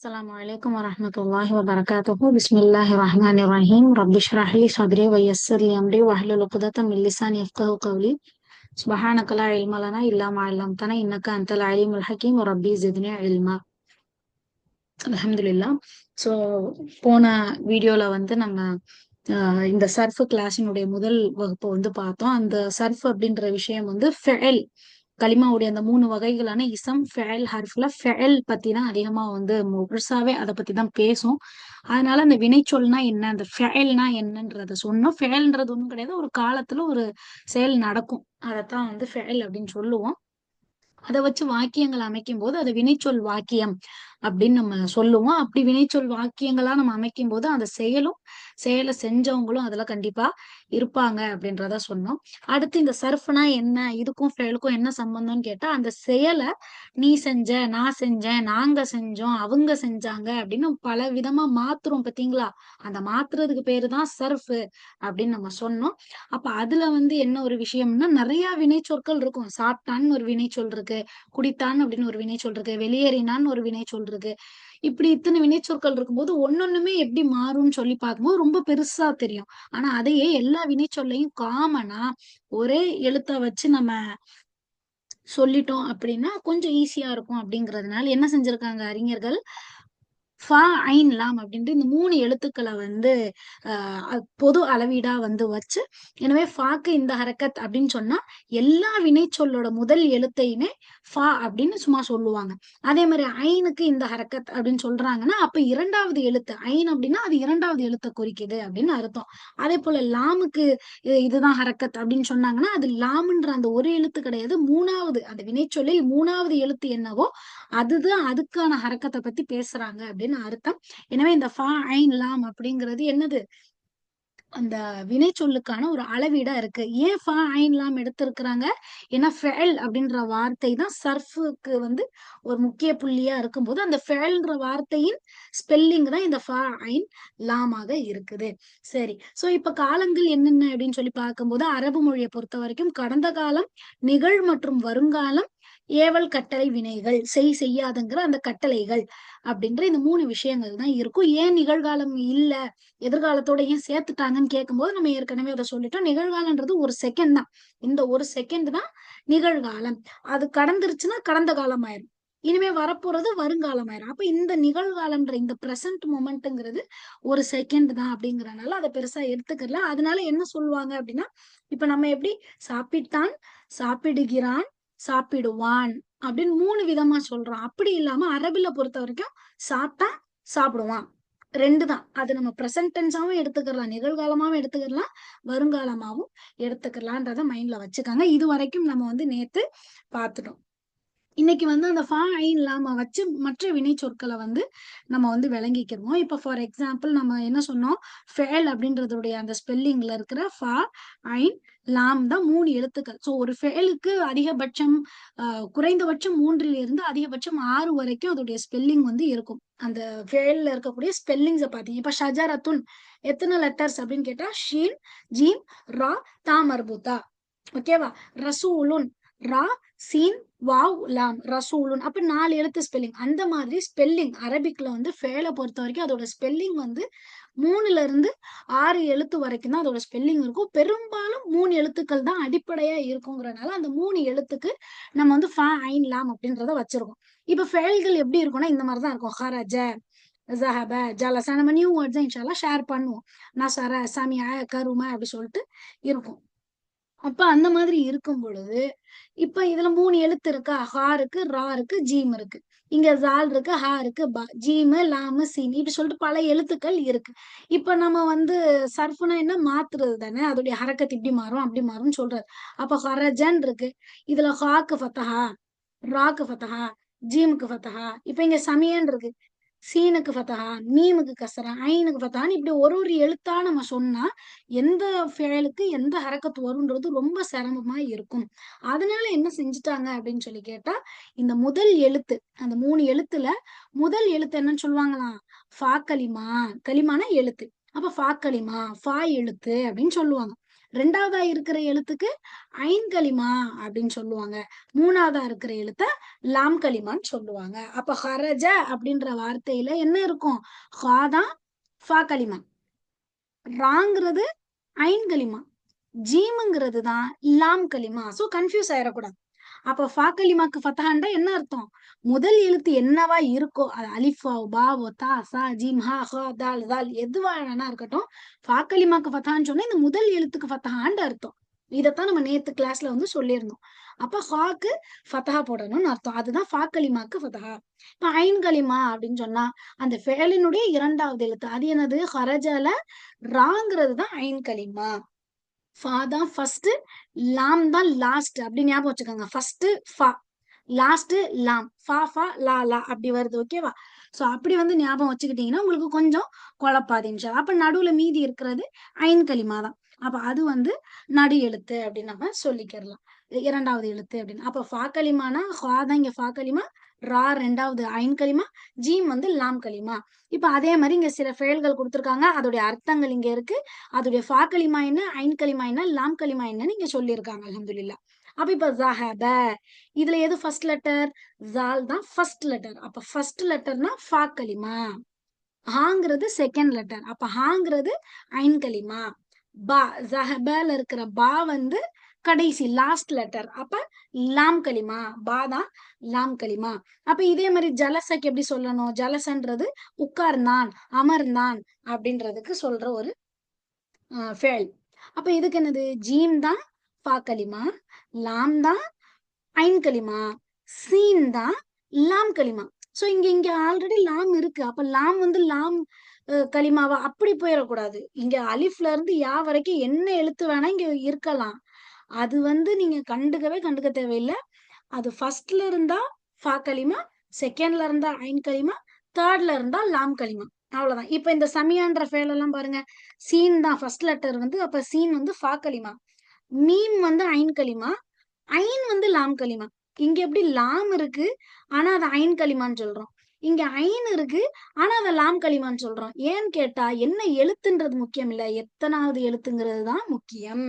السلام عليكم ورحمة الله وبركاته. بسم الله الرحمن الرحيم. رب اشرح لي صدري ويسر لي أمري واحلل عقدة من لساني يفقهوا قولي. سبحانك لا علم لنا إلا ما علمتنا إنك أنت العليم الحكيم. ربي زدني علما. அல்ஹம்துலில்லாஹ். ஸோ போன வீடியோல வந்து நம்ம இந்த சர்ஃப் கிளாஸினுடைய முதல் வகுப்பு வந்து பார்த்தோம். அந்த சர்ஃப் அப்படின்ற விஷயம் வந்து ஃபெயல் கலிமாவுடைய அந்த மூணு வகைகளான இசம் ஃபெயல் ஹர்ஃப்ல ஃபெயல் பத்தி தான் அதிகமா வந்து முழுசாவே அதை பத்தி தான் பேசும். அதனால அந்த வினைச்சொல்னா என்ன, அந்த ஃபெயல்னா என்னன்றத சொன்னோம். ஃபெயல்ன்றது ஒண்ணும் கிடையாது, ஒரு காலத்துல ஒரு செயல் நடக்கும், அதைத்தான் வந்து ஃபெயல் அப்படின்னு சொல்லுவோம். அதை வச்சு வாக்கியங்கள் அமைக்கும் போது அது வினைச்சொல் வாக்கியம் அப்படின்னு நம்ம சொல்லுவோம். அப்படி வினைச்சொல் வாக்கியங்களா நம்ம அமைக்கும் போது அந்த செயலை செஞ்சவங்களும் அதுல கண்டிப்பா இருப்பாங்க அப்படின்றத சொன்னோம். அடுத்து இந்த சர்ஃப்னா என்ன, இதுக்கும் ஃபெயலுக்கும் என்ன சம்பந்தம்னு கேட்டா, அந்த செயலை நீ செஞ்ச, நான் செஞ்சேன், நாங்க செஞ்சோம், அவங்க செஞ்சாங்க அப்படின்னு பல விதமா மாத்துறோம் பாத்தீங்களா. அந்த மாத்துறதுக்கு பேரு தான் சர்ஃப் அப்படின்னு நம்ம சொன்னோம். அப்ப அதுல வந்து என்ன ஒரு விஷயம்னா, நிறைய வினைச்சொற்கள் இருக்கும். சாப்பிட்டான்னு ஒரு வினைச்சொல் இருக்கு, குடித்தான் அப்படின்னு ஒரு வினைச்சொல் இருக்கு, வெளியேறினான்னு ஒரு வினைச்சொல் இருக்கு. இப்படி இத்தனை வினைச்சொற்கள் இருக்கும்போது ஒன்னொண்ணுமே எப்படி மாறும்னு சொல்லி பார்க்கும்போது ரொம்ப பெருசா தெரியும். ஆனா அதையே எல்லா வினைச்சொல்லையும் காமனா ஒரே எழுத்த வச்சு நம்ம சொல்லிட்டோம் அப்படின்னா கொஞ்சம் ஈஸியா இருக்கும். அப்படிங்கறதுனால என்ன செஞ்சிருக்காங்க அறிஞர்கள், ஃபா ஐன் லாம் அப்படின்ட்டு இந்த மூணு எழுத்துக்களை வந்து பொது அளவீடா வந்து வச்சு, எனவே ஃபாக்கு இந்த ஹரக்கத் அப்படின்னு சொன்னா எல்லா வினைச்சொல்லோட முதல் எழுத்தையுமே ஃபா அப்படின்னு சும்மா சொல்லுவாங்க. அதே மாதிரி ஐனுக்கு இந்த ஹரக்கத் அப்படின்னு சொல்றாங்கன்னா அப்ப இரண்டாவது எழுத்து ஐன் அப்படின்னா அது இரண்டாவது எழுத்தை குறிக்குது அப்படின்னு அர்த்தம். அதே போல லாமுக்கு இதுதான் ஹரக்கத் அப்படின்னு சொன்னாங்கன்னா அது லாம்ன்ற அந்த ஒரு எழுத்து கிடையாது, மூணாவது அந்த வினைச்சொல்லில் மூணாவது எழுத்து என்னவோ அதுதான் அதுக்கான ஹரக்கத்தை பத்தி பேசுறாங்க அப்படின்னு அர்த்தம். எனவே இந்த ஃபா ஐன் லாம் அப்படிங்கிறது என்னது, அந்த வினைச்சொல்லுக்கான ஒரு அளவீடா இருக்கு. ஏன் ஃபா ஐன் லாம் எடுத்திருக்கிறாங்க, ஏன்னா ஃபெயல் அப்படின்ற வார்த்தை தான் சர்ஃபுக்கு வந்து ஒரு முக்கிய புள்ளியா இருக்கும்போது அந்த ஃபெயல்ன்ற வார்த்தையின் ஸ்பெல்லிங் தான் இந்த ஃபா ஐன் லாமாக இருக்குது. சரி, சோ இப்ப காலங்கள் என்னென்ன அப்படின்னு சொல்லி பார்க்கும்போது அரபு மொழியை பொறுத்த வரைக்கும் கடந்த காலம், நிகழ் மற்றும் வருங்காலம், ஏவல் கட்டளை வினைகள், செய்யாதுங்கிற அந்த கட்டளைகள் அப்படின்ற இந்த மூணு விஷயங்கள் தான் இருக்கும். ஏன் நிகழ்காலம் இல்ல, எதிர்காலத்தோட ஏன் சேர்த்துட்டாங்கன்னு கேட்கும்போது நம்ம ஏற்கனவே அதை சொல்லிட்டோம். நிகழ்காலம்ன்றது ஒரு செகண்ட் தான். இந்த ஒரு செகண்ட் தான் நிகழ்காலம். அது கடந்துருச்சுன்னா கடந்த காலம் ஆயிரும், இனிமே வரப்போறது வருங்காலம் ஆயிரும். அப்ப இந்த நிகழ்காலம்ன்ற இந்த பிரசன்ட் மொமெண்ட்ங்கிறது ஒரு செகண்ட் தான் அப்படிங்கறதுனால அதை பெருசா எடுத்துக்கல. அதனால என்ன சொல்லுவாங்க அப்படின்னா, இப்ப நம்ம எப்படி சாப்பிட்டான், சாப்பிடுகிறான், சாப்பிடுவான் அப்படின்னு மூணு விதமா சொல்றோம். அப்படி இல்லாம அரபில பொறுத்த வரைக்கும் சாப்பிட்டா சாப்பிடுவான் ரெண்டு தான். அது நம்ம பிரசன்ட் டென்ஸாவும் எடுத்துக்கலாம், நிகழ்காலமாவும் எடுத்துக்கலாம், வருங்காலமாவும் எடுத்துக்கலான்றத மைண்ட்ல வச்சுக்காங்க. இது வரைக்கும் நம்ம வந்து நேத்து பார்த்துட்டோம். இன்னைக்கு வந்து அந்த ஃபா ஐன் லாம வச்சு மற்ற வினை சொற்களை வந்து நம்ம வந்து விளங்கிக்கிறோம். இப்ப ஃபார் எக்ஸாம்பிள் நம்ம என்ன சொன்னோம், ஃபேல் அப்படின்றதுடைய அந்த ஸ்பெல்லிங்ல இருக்கிற ஃபா ஐன் லாம் தான் மூணு எழுத்துக்கள். சோ ஒரு ஃபேலுக்கு அதிகபட்சம் குறைந்தபட்சம் மூன்றில் இருந்து அதிகபட்சம் 6 வரைக்கும் அதோடைய ஸ்பெல்லிங் வந்து இருக்கும். அந்த ஃபேல்ல இருக்கக்கூடிய ஸ்பெல்லிங்ஸை பார்த்தீங்க, இப்ப ஷஜரத்துன் எத்தனை லெட்டர்ஸ் அப்படின்னு கேட்டா ஷீன், ஜீம், ரா, தா மர்பூத்தா. ஓகேவா. ரசூலுன் ரா, சீன், வாவ், லாம், ரசூலுன். அப்ப 4 எழுத்து ஸ்பெல்லிங். அந்த மாதிரி ஸ்பெல்லிங் அரபிக்ல வந்து ஃபேல பொறுத்த வரைக்கும் அதோட ஸ்பெல்லிங் வந்து 3ல இருந்து 6 எழுத்து வரைக்கும் தான் அதோட ஸ்பெல்லிங் இருக்கும். பெரும்பாலும் 3 எழுத்துக்கள் தான் அடிப்படையா இருக்குங்கிறனால அந்த 3 எழுத்துக்கு நம்ம வந்து ஃபா ஐன் லாம் அப்படின்றத வச்சிருக்கோம். இப்ப ஃபேல்கள் எப்படி இருக்கும்னா இந்த மாதிரி தான் இருக்கும். ஹரஜ, ஜஹப, ஜலச. நம்ம நியூ வேர்ட்ஸ் இன்ஷால்லா ஷேர் பண்ணுவோம். நசர, சமிய, கரும அப்படி சொல்லிட்டு இருக்கும். அப்ப அந்த மாதிரி இருக்கும் பொழுது இப்ப இதுல மூணு எழுத்து இருக்கா, ஹா இருக்கு, ரா இருக்கு, ஜீம் இருக்கு. இங்க ஜால் இருக்கு, ஹா இருக்கு, பா, ஜீமு, லாமு, சீன் இப்படி சொல்லிட்டு பல எழுத்துக்கள் இருக்கு. இப்ப நம்ம வந்து சர்ஃப்னா என்ன மாத்துறது தானே, அதோடைய ஹரக்கத் இப்படி மாறும் அப்படி மாறும்னு சொல்றது. அப்ப ஹரஜன் இருக்கு, இதுல ஹாக்கு ஃபத்தஹா, ராக்கு ஃபத்தஹா, ஜீமுக்கு ஃபத்தஹா. இப்ப இங்க சமியன் இருக்கு, சீனுக்கு ஃபத்தஹா, மீமுக்கு கசரா, ஐனுக்கு ஃபத்தஹான்னு இப்படி ஒரு ஒரு எழுத்தா நம்ம சொன்னா எந்த ஃபேலுக்கு எந்த ஹரக்கத் வரும்ன்றது ரொம்ப சிரமமா இருக்கும். அதனால என்ன செஞ்சுட்டாங்க அப்படின்னு சொல்லி கேட்டா, இந்த முதல் எழுத்து அந்த மூணு எழுத்துல முதல் எழுத்து என்னன்னு சொல்லுவாங்களாம், ஃபா கலிமா. கலிமானா எழுத்து. அப்ப ஃபா கலிமா, ஃபா எழுத்து அப்படின்னு சொல்லுவாங்க. ரெண்டாவதா இருக்கிற எழுத்துக்கு ஐன் கலிமா அப்படின்னு சொல்லுவாங்க. மூணாவதா இருக்கிற எழுத்த லாம் கலிமான்னு சொல்லுவாங்க. அப்ப ஹரஜ அப்படின்ற வார்த்தையில என்ன இருக்கும்? ஹா தான் ஃபா கலிமா, ராங்கிறது ஐன் கலிமா, ஜீமுங்கிறது தான் லாம் கலிமா. சோ கன்ஃபியூஸ் ஆயிடக்கூடாது. அப்ப ஃபா கலிமாக்கு ஃபத்ஹாண்டா என்ன அர்த்தம்? முதல் எழுத்து என்னவா இருக்கோ, அது அலிஃபா, பாவோ, தா, சா, ஜீம், ஹா, ஹா, தால், தால் எதுவா வேணா இருக்கட்டும். ஃபா கலிமாக்கு ஃபத்ஹான்னு சொன்னா இந்த முதல் எழுத்துக்கு ஃபத்ஹான்னு அர்த்தம். இதத்தான் நம்ம நேத்து கிளாஸ்ல வந்து சொல்லியிருந்தோம். அப்ப ஹாக்கு ஃபத்ஹா போடணும்னு அர்த்தம். அதுதான் ஃபா கலிமாக்கு ஃபத்ஹா. இப்ப ஐன் கலிமா அப்படின்னு சொன்னா அந்த ஃபேலினுடைய இரண்டாவது எழுத்து அது என்னது? ஹரஜல ராங்கிறது தான் ஐன் கலிமா. ஃபா தான் ஃபர்ஸ்ட், லாம் தான் லாஸ்ட். அப்படி ஞாபகம் வச்சுக்கோங்க. ஃபர்ஸ்ட் ஃபா, லாஸ்ட் லாம், ஃபா ஃபா லா லா அப்படி வருது. ஓகேவா? சோ அப்படி வந்து ஞாபகம் வச்சுக்கிட்டீங்கன்னா உங்களுக்கு கொஞ்சம் குழப்பாது இன்ஷா. அப்ப நடுவுல மீதி இருக்கிறது ஐன் கலிமா தான். அப்ப அது வந்து நடு எழுத்து அப்படின்னு நம்ம சொல்லிக்கிறலாம். இரண்டாவது எழுத்து அப்படின்னு. அப்ப ஃபா கலிமானா ஹா தான் இங்க ஃபா கலிமா, ரா ரெண்டாவது ஐன் கலிமா, ஜீம் வந்து லாம் கலிமா. இப்ப அதே மாதிரி இங்க சில செயல்கள் கொடுத்திருக்காங்க. அதோடைய அர்த்தங்கள் இங்க இருக்கு. அதோடைய ஃபா கலிமா என்ன, ஐன் கலிமா என்ன, லாம் கலிமா என்னன்னு இங்க சொல்லியிருக்காங்க. அல்ஹம்துலில்லாஹ். அப்ப இப்ப ஸஹப இதுல எது ஃபர்ஸ்ட் லெட்டர்? ஜால் தான் ஃபர்ஸ்ட் லெட்டர். அப்ப ஃபர்ஸ்ட் லெட்டர்னா ஃபா கலிமா. ஹாங்கிறது செகண்ட் லெட்டர். அப்ப ஹாங்கிறது ஐன் கலிமா. பா ஸஹபல இருக்கிற பா வந்து கடைசி லாஸ்ட் லெட்டர். அப்ப லாம் கலிமா. பா தான் லாம் கலிமா. அப்ப இதே மாதிரி ஜலசக்கு எப்படி சொல்லணும்? ஜலசன்றது உட்கார்ந்தான், அமர்ந்தான் அப்படின்றதுக்கு சொல்ற ஒரு ஃபேல். அப்ப இதுக்கு என்னது? ஜீம் தான் ஃபா கலிமா, லாம் தான் ஐன் கலிமா, சீன் தான் லாம் கலிமா. சோ இங்க இங்க ஆல்ரெடி லாம் இருக்கு. அப்ப லாம் வந்து லாம் கலிமாவா அப்படி போயிடக்கூடாது. இங்க அலிஃப்ல இருந்து யா வரைக்கும் என்ன எழுத்து வேணா இங்க இருக்கலாம். அது வந்து நீங்க கண்டுக்க தேவையில்ல. அது ஃபர்ஸ்ட்ல இருந்தா ஃபா கலிமா, செகண்ட்ல இருந்தா ஐன் கலிமா, தேர்ட்ல இருந்தா லாம் கலிமா. அவ்வளவுதான். இப்ப இந்த சமியான்ற ஃபேல் எல்லாம் பாருங்க. சீன் தான் ஃபர்ஸ்ட் லெட்டர் வந்து அப்ப சீன் வந்து ஃபா கலிமா, மீம் வந்து ஐன் கலிமா, ஐன் வந்து லாம் கலிமா. இங்க எப்படி லாம் இருக்கு ஆனா அது ஐன் கலிமான்னு சொல்றோம். இங்க ஐன் இருக்கு ஆனா அத லாம் கலிமான்னு சொல்றோம். ஏன்னு கேட்டா என்ன எழுத்துன்றது முக்கியம் இல்ல, எத்தனாவது எழுத்துங்கிறது தான் முக்கியம்.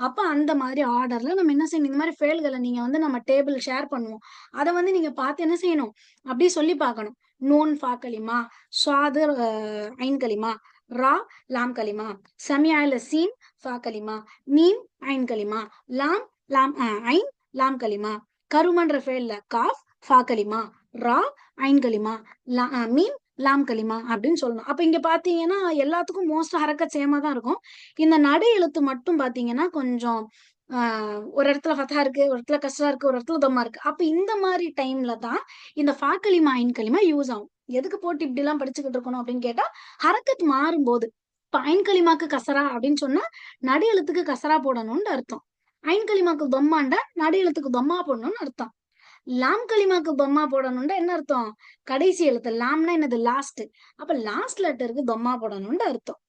அப்ப அந்த மாதிரி ஆர்டர்ல நம்ம என்ன செய்யணும்? இந்த மாதிரி ஃபெயில்களை நீங்க வந்து நம்ம டேபிள் ஷேர் பண்ணுவோம். அத வந்து நீங்க பார்த்து என்ன செய்யணும்? அப்படியே சொல்லி பார்க்கணும். நூன் ஃபா கலிமா, ஸாது ஐன் கலிமா, ரா லாம் கலிமா, சமியால சீன் ஃபா கலிமா, மீம் ஐன் கலிமா, லாம் லாம் ஐன் லாம் கலிமா, கருமன்ற ஃபேல்ல காஃப் ஃபா கலிமா, ரா ஐன் கலிமா, மீம் லாம் கலிமா அப்படின்னு சொல்லணும். அப்ப இங்க பாத்தீங்கன்னா எல்லாத்துக்கும் மோஸ்ட் ஹரக்கத் சேமா தான் இருக்கும். இந்த நடு எழுத்து மட்டும் பாத்தீங்கன்னா கொஞ்சம் ஒரு இடத்துல ஃபத்தா இருக்கு, ஒரு இடத்துல கஸ்ரா இருக்கு, ஒரு இடத்துல தம்மா இருக்கு. அப்ப இந்த மாதிரி டைம்ல தான் இந்த ஃபா கலிமா ஐன் கலிமா யூஸ் ஆகும். எதுக்கு போட்டு இப்படி எல்லாம் படிச்சுக்கிட்டு இருக்கணும் அப்படின்னு கேட்டா ஹரக்கத் மாறும்போது இப்ப ஐன் கலிமாக்கு கசரா அப்படின்னு சொன்னா நடு எழுத்துக்கு கசரா போடணும்னு அர்த்தம். ஐன் கலிமாக்கு தொம்மாண்டா நடு எழுத்துக்கு தொம்மா போடணும்னு அர்த்தம். லாம் கலிமாக்கு தொம்மா போடணும்னா என்ன அர்த்தம்? கடைசி எழுத்து லாம்னா என்னது? லாஸ்ட். அப்ப லாஸ்ட் லெட்டருக்கு தொம்மா போடணும்னு அர்த்தம்.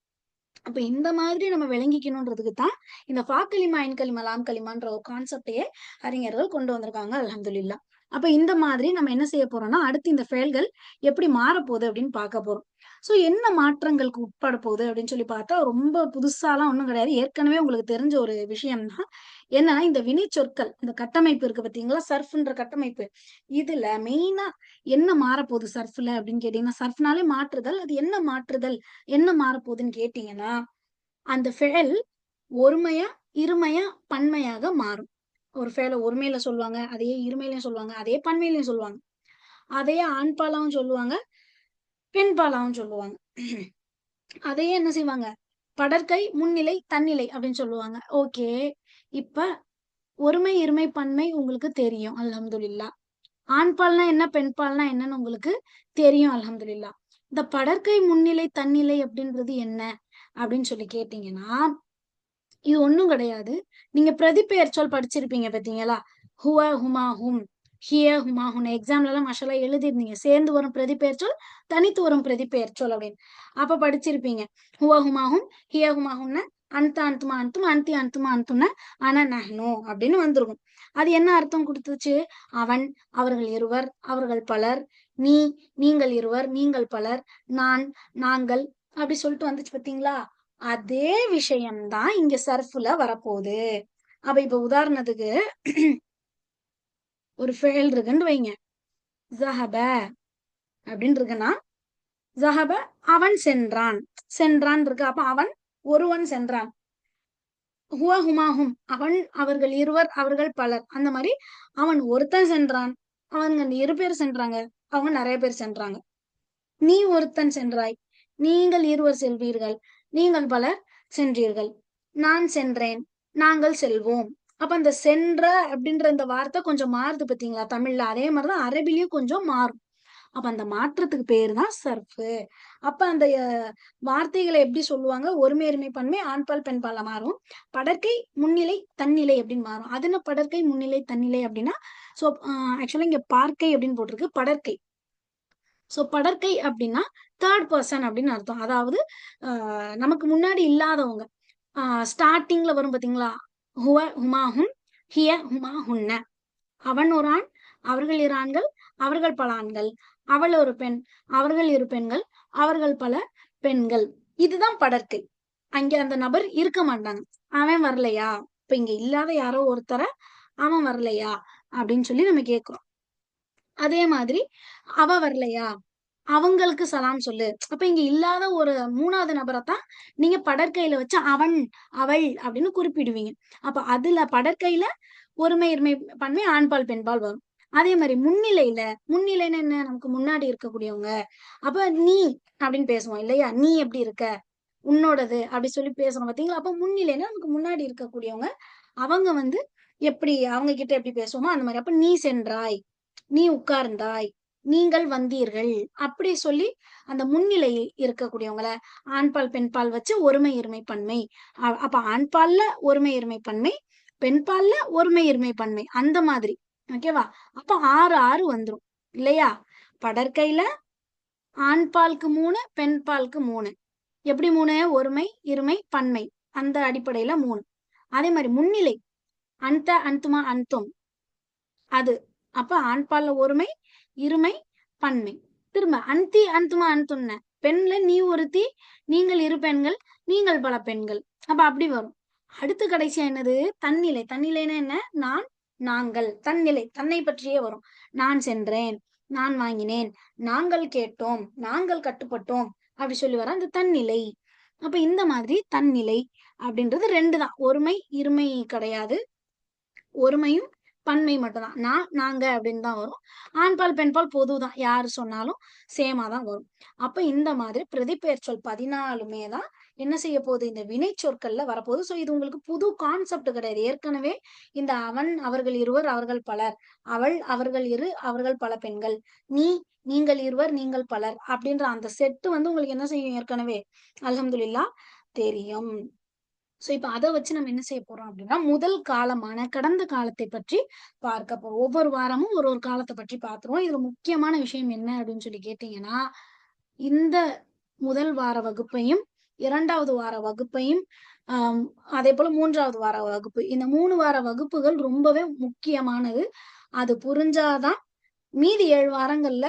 அப்ப இந்த மாதிரி நம்ம விளங்கிக்கணுன்றதுக்கு தான் இந்த ஃபா கலிமா, ஐன் கலிமா, லாம் கலிமான்ற ஒரு கான்செப்டையே அறிஞர்கள் கொண்டு வந்திருக்காங்க. அல்ஹம்துலில்லாஹ். அப்ப இந்த மாதிரி நம்ம என்ன செய்ய போறோம்னா அடுத்து இந்த செயல்கள் எப்படி மாறப்போகுது அப்படின்னு பார்க்க போறோம். சோ என்ன மாற்றங்களுக்கு உட்பட போகுது அப்படின்னு சொல்லி பார்த்தா ரொம்ப புதுசாலாம் ஒண்ணும் கிடையாது. ஏற்கனவே உங்களுக்கு தெரிஞ்ச ஒரு விஷயம் தான். என்னன்னா இந்த வினை சொற்கள் இந்த கட்டமைப்பு இருக்கு பாத்தீங்களா? சர்ஃப்ன்ற கட்டமைப்பு. இதுல மெயினா என்ன மாறப்போகுது சர்ஃப்ல அப்படின்னு கேட்டீங்கன்னா, சர்ஃப்னாலே மாற்றுதல். அது என்ன மாற்றுதல்? என்ன மாறப்போகுதுன்னு கேட்டீங்கன்னா, அந்த ஃபெயல் ஒருமையா, இருமையா, பன்மையாக மாறும். ஒரு ஃபெயல ஒருமையில சொல்லுவாங்க. அதையே இருமையிலயும் சொல்லுவாங்க. அதே பன்மையிலயும் சொல்லுவாங்க. அதையே ஆண்பாலாவும் சொல்லுவாங்க. பெண்பாலாவும் சொல்லுவாங்க. அதையே என்ன செய்வாங்க? படர்க்கை, முன்னிலை, தன்னிலை அப்படின்னு சொல்லுவாங்க. ஓகே. இப்ப ஒருமை, இருமை, பன்மை உங்களுக்கு தெரியும். அல்ஹம்துலில்லாஹ். ஆண்பால்னா என்ன? பெண்பால்னா என்னன்னு உங்களுக்கு தெரியும். அல்ஹம்துலில்லாஹ். இந்த படர்க்கை, முன்னிலை, தன்னிலை அப்படின்றது என்ன? அப்படின்னு சொல்லி கேட்டீங்கன்னா, இது ஒண்ணும் கிடையாது. நீங்க பிரதிபெயர் சொல் படிச்சிருப்பீங்க பாத்தீங்களா? ஹுவ, ஹுமா, ஹும், ஹிய, ஹுமா, ஹும். எக்ஸாம்ல எல்லாம் மாஷாஅல்லா எழுதிருந்தீங்க. சேர்ந்து வரும் பிரதிபெயர் சொல், தனித்து வரும் பிரதிபெயர் சொல் அப்படின்னு. அப்ப படிச்சிருப்பீங்க. ஹுவ, ஹுமா, ஹும், ஹிய, ஹுமா, ஹும்னா அன்த, அன்துமா, அன்தும், அன்தி, அன்துமா, அன்தும்னா அன, நஹ்னு அப்படின்னு வந்திருக்கும். அது என்ன அர்த்தம் குடுத்துச்சு? அவன், அவர்கள் இருவர், அவர்கள் பலர், நீ, நீங்கள் இருவர், நீங்கள் பலர், நான், நாங்கள் அப்படி சொல்லிட்டு வந்துச்சு பாத்தீங்களா? அதே விஷயம்தான் இங்க சர்ஃப்ல வரப்போகுது. அப்ப இப்ப உதாரணத்துக்கு ஒரு ஃபெயல் இருக்குன்னு வைங்க. ஸஹப அப்படின்னு இருக்குன்னா, ஸஹப அவன் சென்றான். சென்றான் இருக்கு. அப்ப அவன் ஒருவன் சென்றான். ஹுவ ஹுமாஹும் அவன் அவர்கள் இருவர் அவர்கள் பலர். அந்த மாதிரி அவன் ஒருத்தன் சென்றான். அவங்க இரு பேர் சென்றாங்க. அவங்க நிறைய பேர் சென்றாங்க. நீ ஒருத்தன் சென்றாய். நீங்கள் இருவர் செல்வீர்கள். நீங்கள் பலர் சென்றீர்கள். நான் சென்றேன். நாங்கள் செல்வோம். அப்ப அந்த சென்ற அப்படின்ற இந்த வார்த்தை கொஞ்சம் மாறுது பாத்தீங்களா தமிழ்ல. அதே மாதிரிதான் அரபிலையும் கொஞ்சம் மாறும். அப்ப அந்த மாற்றத்துக்கு பேரு தான் சர்ஃபு. அப்ப அந்த வார்த்தைகளை எப்படி சொல்லுவாங்க? ஒருமை இருமை பன்மை ஆண்பால் பெண்பால்ல மாறும். படர்க்கை முன்னிலை தன்னிலை அப்படின்னு மாறும். அது என்ன படர்க்கை முன்னிலை தன்னிலை அப்படின்னா, சோ ஆக்சுவலா இங்க பார்க்கை அப்படின்னு போட்டிருக்கு. படர்க்கை. சோ படர்க்கை அப்படின்னா தேர்ட் பர்சன் அப்படின்னு அர்த்தம். அதாவது நமக்கு முன்னாடி இல்லாதவங்க. ஸ்டார்டிங்ல வரும் பாத்தீங்களா? ஹுவ ஹுமாஹும் ஹிய ஹுமா ஹுன்ன. அவன் ஒரு ஆண், அவர்கள் இரு ஆண்கள், அவர்கள் பல ஆண்கள், அவள் ஒரு பெண், அவர்கள் இரு பெண்கள், அவர்கள் பல பெண்கள். இதுதான் படர்க்கை. அங்க அந்த நபர் இருக்க மாட்டாங்க. அவன் வரலையா? இப்ப இங்க இல்லாத யாரோ ஒருத்தர அவன் வரலையா அப்படின்னு சொல்லி நம்ம கேக்குறோம். அதே மாதிரி அவ வரலையா? அவங்களுக்கு சலாம் சொல்லு. அப்ப இங்க இல்லாத ஒரு 3வது நபரைத்தான் நீங்க படற்கையில வச்சு அவன், அவள் அப்படின்னு குறிப்பிடுவீங்க. அப்ப அதுல படற்கையில ஒருமை, இருமை, பன்மை ஆண்பால், பெண்பால் வரும். அதே மாதிரி முன்னிலையில முன்னிலைன்னு என்ன? நமக்கு முன்னாடி இருக்கக்கூடியவங்க. அப்ப நீ அப்படின்னு பேசுவோம் இல்லையா? நீ எப்படி இருக்க? உன்னோடது அப்படி சொல்லி பேசுறோம் பாத்தீங்களா? அப்ப முன்னிலைன்னா நமக்கு முன்னாடி இருக்கக்கூடியவங்க. அவங்க வந்து எப்படி அவங்க கிட்ட எப்படி பேசுவோமோ அந்த மாதிரி. அப்ப நீ சென்றாய், நீ உட்கார்ந்தாய், நீங்கள் வந்தீர்கள் அப்படி சொல்லி அந்த முன்னிலை இருக்கக்கூடியவங்கள ஆண்பால் பெண்பால் வச்சு ஒருமை இருமை பன்மை. அப்ப ஆண்பால்ல ஒருமை இருமை பன்மை, பெண்பால்ல ஒருமை இருமை பன்மை அந்த மாதிரி. ஓகேவா? அப்ப 6 வந்துரும் இல்லையா? படற்கையில ஆண்பாலுக்கு 3, பெண்பாலுக்கு 3. எப்படி 3? ஒருமை இருமை பன்மை அந்த அடிப்படையில 3. அதே மாதிரி முன்னிலை அந்த அந்துமா அந்தும் அது. அப்ப ஆண்பால்ல ஒருமை இருமை பன்மை. திரும்ப அந்தி அந்துமா அந்துன்ன பெண்ல நீ ஒருத்தி, நீங்கள் இரு பெண்கள், நீங்கள் பல பெண்கள். அப்ப அப்படி வரும். அடுத்து கடைசியா என்னது? தன்னிலை. தன்னிலைன்னா என்ன? நான், நாங்கள். தன்னிலை தன்னை பற்றியே வரும். நான் சென்றேன், நான் வாங்கினேன், நாங்கள் கேட்டோம், நாங்கள் கட்டுப்பட்டோம் அப்படி சொல்லி வர அந்த தன்னிலை. அப்ப இந்த மாதிரி தன்னிலை அப்படின்றது 2 தான். ஒருமை இருமை கிடையாது. ஒருமையும் பன்மை மட்டும்தான். நான் நாங்க அப்படின்னு தான் வரும். ஆண்பால் பெண்பால் பொதுதான். யாரு சொன்னாலும் சேமா தான் வரும். அப்ப இந்த மாதிரி பிரதிபெயர் சொல் 14மே தான் என்ன செய்ய போகுது? இந்த வினை சொற்கள்ல வரப்போகுது. சோ இது உங்களுக்கு புது கான்செப்ட் கிடையாது. ஏற்கனவே இந்த அவன், அவர்கள் இருவர், அவர்கள் பலர், அவள், அவர்கள் இரு, அவர்கள் பல பெண்கள், நீ, நீங்கள் இருவர், நீங்கள் பலர் அப்படின்ற அந்த செட்டு வந்து உங்களுக்கு என்ன செய்யும்? ஏற்கனவே அல்ஹம்துலில்லாஹ் தெரியும். சோ இப்ப அத வச்சு நம்ம என்ன செய்ய போறோம் அப்படின்னா, முதல் காலமான கடந்த காலத்தை பற்றி பார்க்க போறோம். ஒவ்வொரு வாரமும் ஒரு ஒரு காலத்தை பற்றி பார்த்துருவோம். இதுல முக்கியமான விஷயம் என்ன அப்படின்னு சொல்லி கேட்டீங்கன்னா, இந்த முதல் வார வகுப்பையும், 2வது வார வகுப்பையும், ஆஹ் அதே போல 3வது வார வகுப்பு. இந்த 3 வார வகுப்புகள் ரொம்பவே முக்கியமானது. அது புரிஞ்சாதான் மீதி 7 வாரங்கள்ல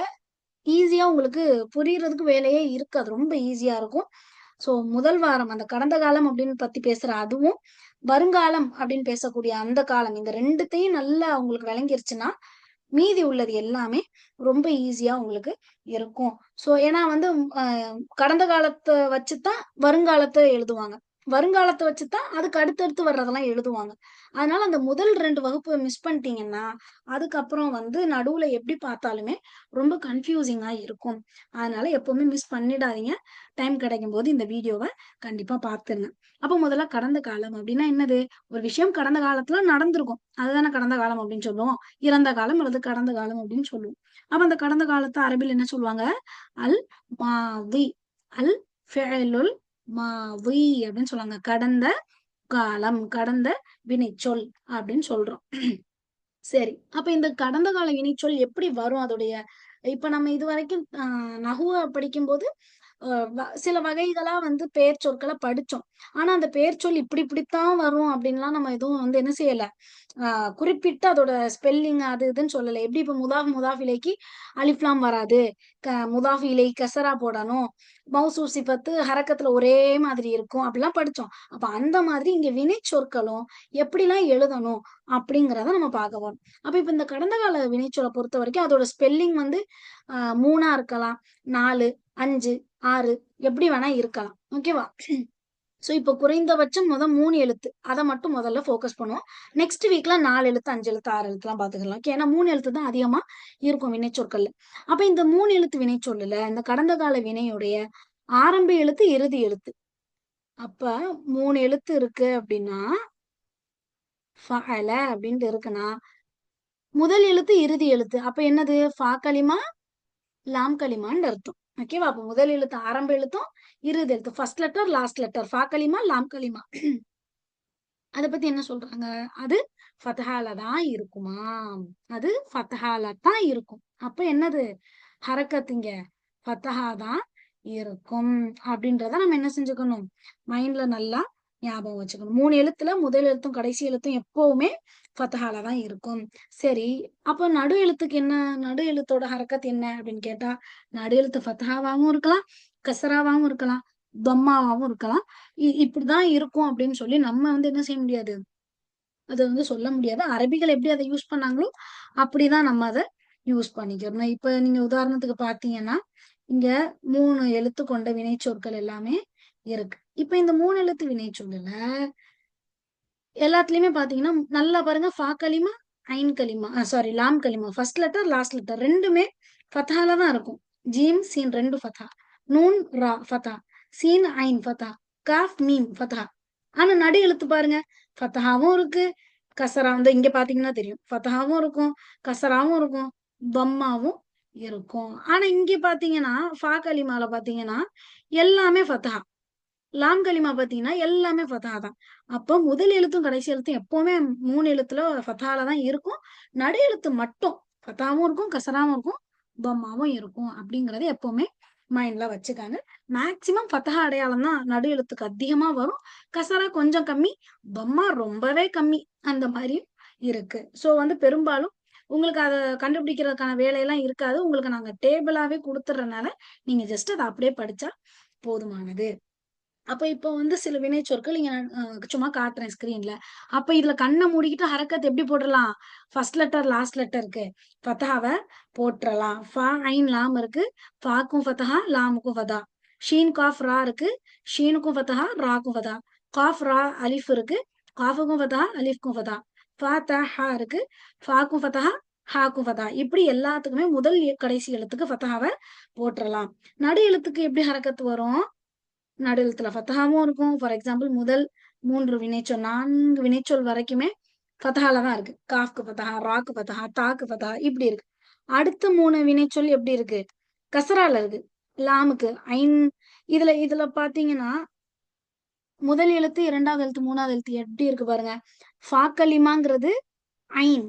ஈஸியா உங்களுக்கு புரியறதுக்கு வேலையே இருக்காது. ரொம்ப ஈஸியா இருக்கும். சோ முதல் வாரம் அந்த கடந்த காலம் அப்படின்னு பத்தி பேசுற அதுவும், வருங்காலம் அப்படின்னு பேசக்கூடிய அந்த காலம், இந்த 2த்தையும் நல்லா உங்களுக்கு விளங்கிருச்சுன்னா, மீதி உள்ளது எல்லாமே ரொம்ப ஈஸியா உங்களுக்கு இருக்கும். சோ ஏன்னா வந்து கடந்த காலத்த வச்சுதான் வருங்காலத்த எழுதுவாங்க. வருங்காலத்த வச்சுதான் அதுக்கு அடுத்தடுத்து வர்றதெல்லாம் எழுதுவாங்க. அதனால அந்த முதல் 2 வகுப்பு மிஸ் பண்ணிட்டீங்கன்னா, அதுக்கப்புறம் வந்து நடுவுல எப்படி பார்த்தாலுமே ரொம்ப கன்ஃபியூசிங்கா இருக்கும். அதனால எப்பவுமே மிஸ் பண்ணிடாதீங்க. டைம் கிடைக்கும்போது இந்த வீடியோவ கண்டிப்பா பார்த்துருங்க. அப்ப முதல்ல கடந்த காலம் அப்படின்னா என்னது? ஒரு விஷயம் கடந்த காலத்துல நடந்திருக்கும். அதுதானே கடந்த காலம் அப்படின்னு சொல்லுவோம். இறந்த காலம் அல்லது கடந்த காலம் அப்படின்னு சொல்லுவோம். அப்ப அந்த கடந்த காலத்த அரபில என்ன சொல்லுவாங்க? அல் மாதி. அல் ஃபிஅலுல் மாதி அப்படின்னு சொல்லுவாங்க. கடந்த காலம், கடந்த வினைச்சொல் அப்படின்னு சொல்றோம். சரி. அப்ப இந்த கடந்த கால வினைச்சொல் எப்படி வரும்? அதோடைய இப்ப நம்ம இதுவரைக்கும் நஹ்வ படிக்கும்போது சில வகைகளா வந்து பெயர் சொற்கள படிச்சோம். ஆனா அந்த பெயர் சொல் இப்படித்தான் வரும் அப்படின்லாம் நம்ம எதுவும் வந்து என்ன செய்யல. ஆ குறிப்பிட்டு அதோட ஸ்பெல்லிங் அது இதுன்னு சொல்லல. எப்படி இப்ப முதாஃப், முதாஃப் இலைக்கு அலிஃப் லாம் வராது. முதாஃப் இலை கஸரா போடணும். மௌசூப் சிஃபத்து ஹரக்கத்துல ஒரே மாதிரி இருக்கும். அப்படிலாம் படிச்சோம். அப்ப அந்த மாதிரி இங்க வினைச்சொற்களும் எப்படிலாம் எழுதணும் அப்படிங்கிறத நம்ம பார்க்க போறோம். அப்ப இப்ப இந்த கடந்த கால வினைச்சொல்ல பொறுத்தவரைக்கும் அதோட ஸ்பெல்லிங் வந்து 3ஆ இருக்கலாம். 4, 5, 6 எப்படி வேணா இருக்கலாம். ஓகேவா? சோ இப்போ குறைந்தபட்சம் 3 எழுத்து. அத மட்டும் முதல்ல ஃபோக்கஸ் பண்ணுவோம். நெக்ஸ்ட் வீக்ல 4 எழுத்து, 5 எழுத்து, 6 எழுத்துலாம் பார்த்துக்கலாம். ஓகே. ஏன்னா 3 எழுத்து தான் அதிகமா இருக்கும் வினைச்சொற்கள்ல. அப்ப இந்த 3 எழுத்து வினைச்சொல்லுல இந்த கடந்த கால வினையுடைய ஆரம்ப எழுத்து, இறுதி எழுத்து. அப்ப 3 எழுத்து இருக்கு அப்படின்னா, ஃபஅல அப்படின்ட்டு இருக்குன்னா, முதல் எழுத்து, இறுதி எழுத்து. அப்ப என்னது? ஃபா கலிமா, லாம் கலிமான்னு அர்த்தம். ஓகேவா? அப்ப முதல் எழுத்து ஆரம்ப எழுத்தும், இறுதி எழுத்து. First letter, last letter. ஃபா கலிமா, லாம் கலிமா. அத பத்தி என்ன சொல்றாங்க? அது ஃபத்ஹால தான் இருக்குமாம். அது ஃபத்ஹால தான் இருக்கும். அப்ப என்னது? ஹரக்கத் இங்க ஃபத்ஹா தான் இருக்கும். அப்படின்றத நம்ம என்ன செஞ்சுக்கணும்? மைண்ட்ல நல்லா ஞாபகம் வச்சுக்கணும். 3 எழுத்துல முதல் எழுத்தும், கடைசி எழுத்தும் எப்பவுமே ஃபத்ஹால தான் இருக்கும். சரி, அப்ப நடு எழுத்துக்கு என்ன? நடு எழுத்தோட ஹரக்கத் என்ன அப்படின்னு கேட்டா, நடு எழுத்து ஃபத்ஹாவாவும் இருக்கலாம், கஸ்ராவாவும் இருக்கலாம், தம்மாவாவும் இருக்கலாம். இப்படிதான் இருக்கும் அப்படின்னு சொல்லி நம்ம வந்து என்ன செய்ய முடியாது? அத வந்து சொல்ல முடியாது. அரபிகள் எப்படி அத யூஸ் பண்ணாங்களோ, அப்படிதான் நம்ம அத யூஸ் பண்ணிக்கிறணும். இப்ப நீங்க உதாரணத்துக்கு பார்த்தீங்கன்னா, இங்க 3 எழுத்து கொண்ட வினைச்சொற்கள் எல்லாமே இருக்கு. இப்ப இந்த 3 எழுத்து வினைச்சொல்லுல எல்லாத்துலயுமே பார்த்தீங்கன்னா, நல்லா பாருங்க ஃபா கலிமா, ஐன் கலிமா சாரி லாம் கலிமா. ஃபர்ஸ்ட் லெட்டர், லாஸ்ட் லெட்டர் 2மே ஃபத்ஹால தான் இருக்கும். ஜீம், சீன் 2 ஃபத்ஹா. நூன், ரா ஃபத்ஹா. சீன், ஐன் ஃபத்ஹா. காஃப், மீம் ஃபத்ஹா. ஆனா நடு எழுத்து பாருங்க. ஃபத்ஹாவும் இருக்கு. கசரா வந்து இங்க பார்த்தீங்கன்னா தெரியும். ஃபத்ஹாவும் இருக்கும். கசராவும் இருக்கும். தம்மாவும் இருக்கும். ஆனா இங்க பார்த்தீங்கன்னா, ஃபா கலிமால பார்த்தீங்கன்னா, எல்லாமே ஃபத்ஹா. லாம் கலிமா பார்த்தீங்கன்னா, எல்லாமே ஃபத்ஹா தான். அப்போ முதல் எழுத்தும், கடைசி எழுத்தும் எப்பவுமே 3 எழுத்துல ஃபத்ஹால தான் இருக்கும். நடு எழுத்து மட்டும் ஃபத்ஹாவும் இருக்கும், கஸ்ராவும் இருக்கும், தம்மாவும் இருக்கும். அப்படிங்கிறத எப்பவுமே மைண்ட்ல வச்சுக்கங்க. மேக்ஸிமம் ஃபத்ஹா அடையாளம் தான் நடு எழுத்துக்கு அதிகமா வரும். கஸ்ரா கொஞ்சம் கம்மி, தம்மா ரொம்பவே கம்மி. அந்த மாரி இருக்கு. சோ வந்து பெரும்பாலும் உங்களுக்கு அத கண்டுபிடிக்கிறதுக்கான வேலையெல்லாம் இருக்காது. உங்களுக்கு நாங்க டேபிளாவே குடுத்துர்றனால, நீங்க ஜஸ்ட் அத அப்படியே படிச்சா போதுமானது. அப்ப இப்போ வந்து சில வினைச்சொற்கள் இங்க நான் சும்மா காட்டுறேன் ஸ்க்ரீன்ல. அப்ப இதுல கண்ண மூடிக்கிட்டு ஹரக்கத் எப்படி போட்டுறலாம்? ஃபர்ஸ்ட் லெட்டர், லாஸ்ட் லெட்டருக்கு ஃபத்ஹாவ போட்டுறலாம். ஃபா, ஐன், லாம் இருக்கு. ஃபாக்கும் ஃபத்ஹா, லாமுக்கும் ஃபத்ஹா. ஷீன், காஃப், ரா இருக்கு. ஷீனுக்கும் ஃபத்ஹா, ராக்கும் ஃபத்ஹா. காஃப், ரா, அலிஃப் இருக்கு. காஃபுக்கும் ஃபத்ஹா, அலிஃப்க்கும் ஃபத்ஹா. ஃபா, த, ஹா இருக்கு. ஃபாக்கும் ஃபத்ஹா, ஹாக்கும் ஃபத்ஹா. இப்படி எல்லாத்துக்குமே முதல் கடைசி எழுத்துக்கு ஃபத்ஹாவ போட்டுறலாம். நடு எழுத்துக்கு எப்படி ஹரக்கத் வரும்? நடு எழுத்துல ஃபத்ஹாவும் இருக்கும். ஃபார் எக்ஸாம்பிள் முதல் 3 வினைச்சொல் 4 வினைச்சொல் வரைக்குமே ஃபத்ஹால தான் இருக்கு. காஃப்க்கு ஃபத்ஹா, ராக்கு ஃபத்ஹா, தாக்கு ஃபத்ஹா இப்படி இருக்கு. அடுத்த 3 வினைச்சொல் எப்படி இருக்கு? கஸ்ரால இருக்கு. லாமுக்கு ஐன் இதுல இதுல பாத்தீங்கன்னா, முதல் எழுத்து, 2வது எழுத்து, 3வது எழுத்து எப்படி இருக்கு பாருங்க. ஃபா கலிமாங்கிறது ஐன்.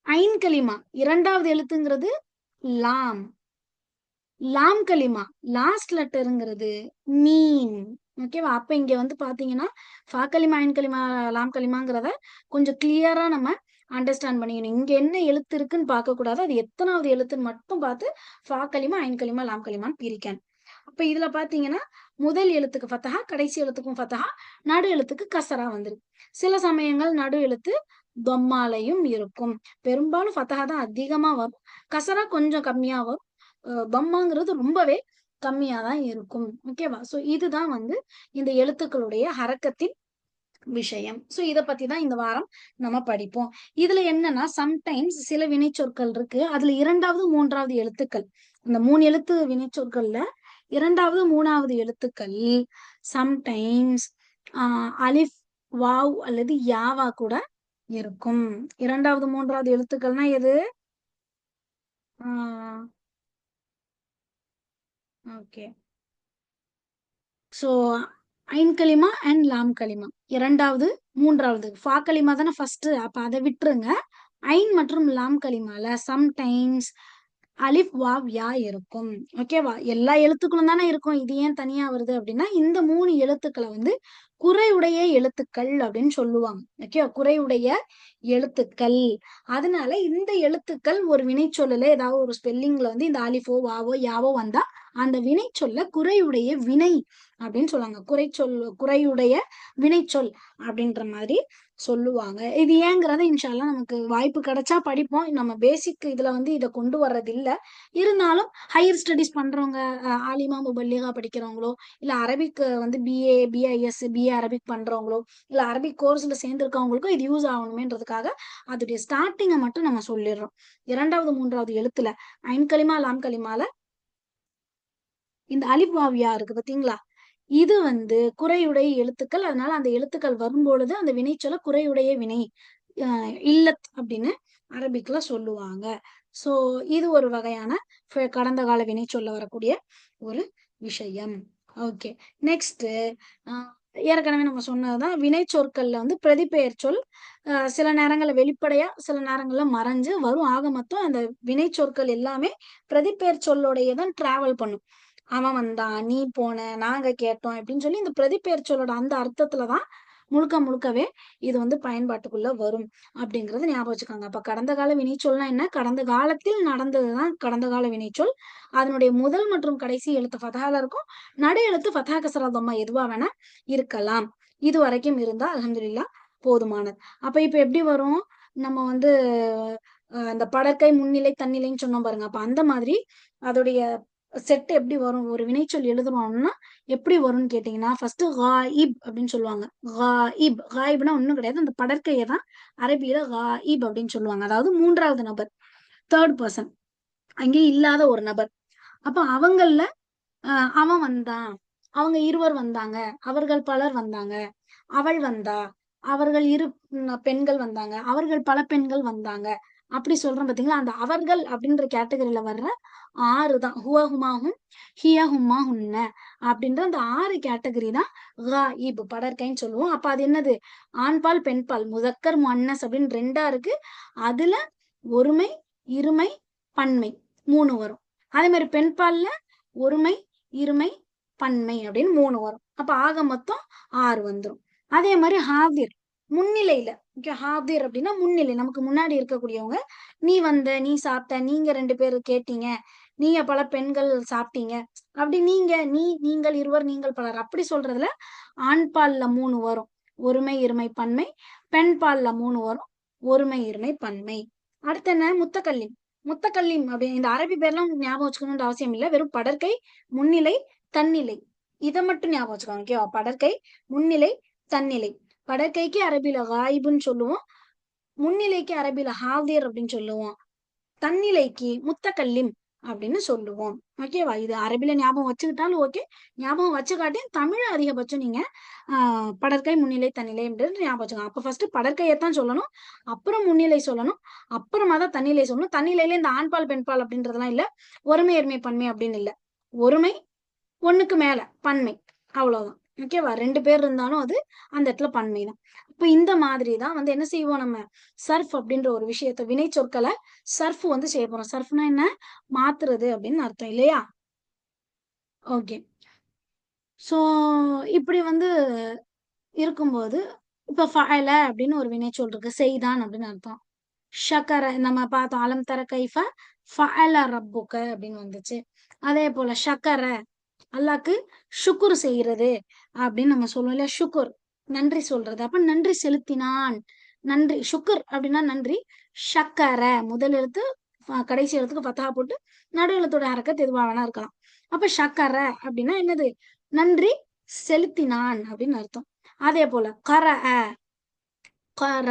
ஐன் கலிமா 2வது எழுத்துங்கிறது லாம். லாம் கலிமா லாஸ்ட் லெட்டர்ங்கிறது மீன். ஓகேவா? அப்ப இங்க வந்து பாத்தீங்கன்னா, ஃபா கலிமா, ஐன் கலிமா, லாம் கலிமாங்கிறத கொஞ்சம் கிளியரா நம்ம அண்டர்ஸ்டாண்ட் பண்ணிக்கணும். இங்க என்ன எழுத்து இருக்குன்னு பார்க்கக்கூடாது. அது எத்தனாவது எழுத்துன்னு மட்டும் பார்த்து ஃபா கலிமா, ஐன் கலிமா, லாம் கலிமான்னு பிரிக்கணும். அப்ப இதுல பாத்தீங்கன்னா, முதல் எழுத்துக்கு ஃபத்ஹா, கடைசி எழுத்துக்கும் ஃபத்ஹா, நடு எழுத்துக்கு கஸ்ரா வந்துருக்கு. சில சமயங்கள் நடு எழுத்து தொம்மாலையும் இருக்கும். பெரும்பாலும் ஃபத்ஹா தான் அதிகமா வரும். கஸ்ரா கொஞ்சம் கம்மியா வரும். பம்மாங்கிறது ரொம்பவே கம்மியா தான் இருக்கும். ஓகேவா? சோ இதுதான் வந்து இந்த எழுத்துக்களுடைய ஹரக்கத்தின் விஷயம். சோ இத பத்தி தான் இந்த வாரம் நம்ம படிப்போம். இதுல என்னன்னா, சம்டைம்ஸ் சில வினைச்சொற்கள் இருக்கு. அதுல 2வது, 3வது எழுத்துக்கள். அந்த 3 எழுத்து வினைச்சொற்கள்ல 2வது, 3வது எழுத்துக்கள் சம்டைம்ஸ் அ அலிஃப், வாவ் அல்லது யாவா கூட இருக்கும். 2வது, 3வது எழுத்துக்கள்னா எது? ஆ ஓகே. ஸோ ஐன் கலிமா அண்ட் லாம் கலிமா 2வது, 3வது. ஃபா கலிமா தானே ஃபர்ஸ்ட்டு. அப்ப அத விட்டுருங்க. ஐன் மற்றும் லாம் கலிமால சம்டைம்ஸ் அலிஃப் வாவ் யா இருக்கும். ஓகேவா? எல்லா எழுத்துக்களும் தானே இருக்கும். இது ஏன் தனியா வருது அப்படின்னா, இந்த 3 எழுத்துக்களை வந்து குறையுடைய எழுத்துக்கள் அப்படின்னு சொல்லுவாங்க. ஓகே, குறையுடைய எழுத்துக்கள். அதனால இந்த எழுத்துக்கள் ஒரு வினைச்சொல்லுல ஏதாவது ஒரு ஸ்பெல்லிங்ல வந்து இந்த அலிஃபோ வாவோ யாவோ வந்தா அந்த வினைச்சொல்ல குறையுடைய வினை அப்படின்னு சொல்லுவாங்க. குறையுடைய வினைச்சொல் அப்படின்ற மாதிரி சொல்லுவாங்க. இது ஏங்கிறத இன்ஷால்லா நமக்கு வாய்ப்பு கிடைச்சா படிப்போம். நம்ம பேசிக் இதுல வந்து இதை கொண்டு வர்றது இல்ல. இருந்தாலும் ஹையர் ஸ்டடிஸ் பண்றவங்க, ஆலிமா முபல்லிகா படிக்கிறவங்களோ, இல்ல அரபிக் வந்து பிஏ பிஐஎஸ் பிஏ அரபிக் பண்றவங்களோ, இல்ல அரபிக் கோர்ஸ்ல சேர்ந்திருக்கவங்களுக்கும் இது யூஸ் ஆகணுமேன்றதுக்காக அதோடைய ஸ்டார்டிங்கை மட்டும் நம்ம சொல்லிடுறோம். 2வது 3வது எழுத்துல ஐன் கலிமா லாம் கலிமால இந்த அலிஃப் வாவ் யா இருக்கு பாத்தீங்களா? இது வந்து குறையுடைய எழுத்துக்கள். அதனால அந்த எழுத்துக்கள் வரும்பொழுது அந்த வினைச்சொல்ல குறையுடைய வினை இல்லத் அப்படின்னு அரபிக்ல சொல்லுவாங்க. சோ இது ஒரு வகையான கடந்த கால வினைச்சொல்ல வரக்கூடிய ஒரு விஷயம். ஓகே, நெக்ஸ்ட் ஏற்கனவே நம்ம சொன்னதுதான் வினைச்சொற்கள்ல வந்து பிரதிபெயர் சொல் சில நேரங்கள்ல வெளிப்படையா, சில நேரங்கள்ல மறைஞ்சு வரும். ஆக மொத்தம் அந்த வினைச்சொற்கள் எல்லாமே பிரதிபெயர் சொல்லோடையே தான் டிராவல் பண்ணும். அவன் வந்தான், நீ போன, நாங்க கேட்டோம் அப்படின்னு சொல்லி இந்த பிரதிபெயர் சொல்லோட அந்த அர்த்தத்துலதான் முழுக்க முழுக்கவே இது வந்து பயன்பாட்டுக்குள்ள வரும் அப்படிங்கறது ஞாபகம் வச்சுக்கோங்க. அப்ப கடந்த கால வினைச்சொல்னா என்ன? கடந்த காலத்தில் நடந்ததுதான் கடந்த கால வினைச்சொல். அதனுடைய முதல் மற்றும் கடைசி எழுத்து ஃபதஹால இருக்கும். நடு எழுத்து ஃபதஹா கஸ்ரா தம்மா எதுவா வேணா இருக்கலாம். இது வரைக்கும் இருந்தா அல்ஹம்துலில்லாஹ் போதுமானது. அப்ப இப்ப எப்படி வரும்? நம்ம வந்து அந்த படற்கை முன்னிலை தன்னிலைன்னு சொன்னோம் பாருங்க. அப்ப அந்த மாதிரி அதோடைய செட் எப்படி வரும்? ஒரு வினைச்சொல் எழுதுறோம்னா எப்படி வரும்னு கேட்டீங்கன்னா, ஃபர்ஸ்ட் காயிப் அப்படின்னு சொல்லுவாங்க. காயிப் காயிப்னா ஒண்ணும் கிடையாது. அந்த படற்கையை தான் அரபியில காயிப் அப்படின்னு சொல்லுவாங்க. அதாவது 3வது நபர், தேர்ட் பர்சன், அங்கே இல்லாத ஒரு நபர். அப்ப அவங்கள்ல அவன் வந்தான், அவங்க இருவர் வந்தாங்க, அவர்கள் பலர் வந்தாங்க, அவள் வந்தா, அவர்கள் இரு பெண்கள் வந்தாங்க, அவர்கள் பல பெண்கள் வந்தாங்க, அப்படி சொல்றோம் பாத்தீங்களா? அந்த அவர்கள் அப்படின்ற கேட்டகரியில வர்ற 6 தான் ஹுவ ஹுமாஹும் ஹிய ஹும்மா ஹுன்ன அப்படின்ற அந்த 6 கேட்டகரி தான் காயிப் படற்கைன்னு சொல்லுவோம். அப்ப அது என்னது? ஆண்பால் பெண்பால் முதக்கர் முன்னஸ் அப்படின்னு 2ஆ இருக்கு. அதுல ஒருமை, இருமை, பன்மை 3 வரும். அதே மாதிரி பெண்பால்ல ஒருமை, இருமை, பன்மை அப்படின்னு 3 வரும். அப்ப ஆக மொத்தம் 6 வந்துரும். அதே மாதிரி ஹாதிர் முன்னிலையில, ஹாதிர் அப்படின்னா முன்னிலை, நமக்கு முன்னாடி இருக்கக்கூடியவங்க. நீ வந்த, நீ சாப்பிட்ட, நீங்க 2 பேர் கேட்டீங்க, நீங்க பல பெண்கள் சாப்பிட்டீங்க, அப்படி நீங்க, நீ, நீங்கள் இருவர், நீங்கள் பலர் அப்படி சொல்றதுல ஆண் பால்ல 3 வரும், ஒருமை, இருமை, பன்மை. பெண் பால்ல 3 வரும், ஒருமை, இருமை, பன்மை. அடுத்து என்ன? முத்தக்கல்லிம். முத்தக்கல்லிம் அப்படி இந்த அரபி பேர்லாம் ஞாபகம் வச்சுக்கணும்னு அவசியம் இல்லை. வெறும் படற்கை, முன்னிலை, தன்னிலை, இதை மட்டும் ஞாபகம் வச்சுக்கோங்க. ஓகேவா? படற்கை, முன்னிலை, தன்னிலை. படற்கைக்கு அரபில காயிபுன்னு சொல்லுவோம், முன்னிலைக்கு அரபில ஹாதிர் அப்படின்னு சொல்லுவோம், தன்னிலைக்கு முத்தக்கல்லிம் அப்படின்னு சொல்லுவோம். ஓகேவா? இது அரபில ஞாபகம் வச்சுக்கிட்டாலும் ஓகே, ஞாபகம் வச்சுக்காட்டி தமிழ் அதிகபட்சம் நீங்க படற்கை, முன்னிலை, தன்னிலை அப்படின்னு ஞாபகம் வச்சுக்கோங்க. அப்ப ஃபர்ஸ்ட் படற்கையத்தான் சொல்லணும், அப்புறம் முன்னிலை சொல்லணும், அப்புறமா தான் தன்னிலை சொல்லணும். தன்னிலையில இந்த ஆண்பால் பெண்பால் அப்படின்றதெல்லாம் இல்ல, ஒருமை, எருமை, பன்மை அப்படின்னு இல்ல. ஒருமை, ஒண்ணுக்கு மேல பன்மை, அவ்வளவுதான். ஓகேவா? 2 பேர் இருந்தாலும் அது அந்த இடத்துல பன்மை தான். இப்ப இந்த மாதிரிதான் வந்து என்ன செய்வோம் நம்ம? சர்ஃப் அப்படின்ற ஒரு விஷயத்த, வினை சொற்களை சர்ஃப் வந்து செய்ய போறோம். சர்ஃப்னா என்ன? மாத்துறது அப்படின்னு அர்த்தம் இல்லையா? ஓகே. சோ இப்படி வந்து இருக்கும்போது இப்ப ஃபஅல அப்படின்னு ஒரு வினைச்சொல் இருக்கு, செய்தான் அப்படின்னு அர்த்தம். ஷக்கர நம்ம பார்த்தோம், அலம் தர கைஃப ஃபஅல ரப்புக அப்படின்னு வந்துச்சு. அதே போல ஷக்கர அல்லாஹ்க்கு ஷுக்குர் செய்யறது அப்படின்னு நம்ம சொல்லுவோம் இல்லையா? ஷுக்குர் நன்றி சொல்றது. அப்ப நன்றி செலுத்தினான். நன்றி ஷுக்குர் அப்படின்னா நன்றி. ஷக்கர முதல் எழுத்து கடைசி எழுத்துக்கு ஃபத்தஹா போட்டு நடு எழுத்தோட ஹரக்கத் எதுவா வேணா இருக்கலாம். அப்ப ஷக்கர அப்படின்னா என்னது? நன்றி செலுத்தினான் அப்படின்னு அர்த்தம். அதே போல கர கர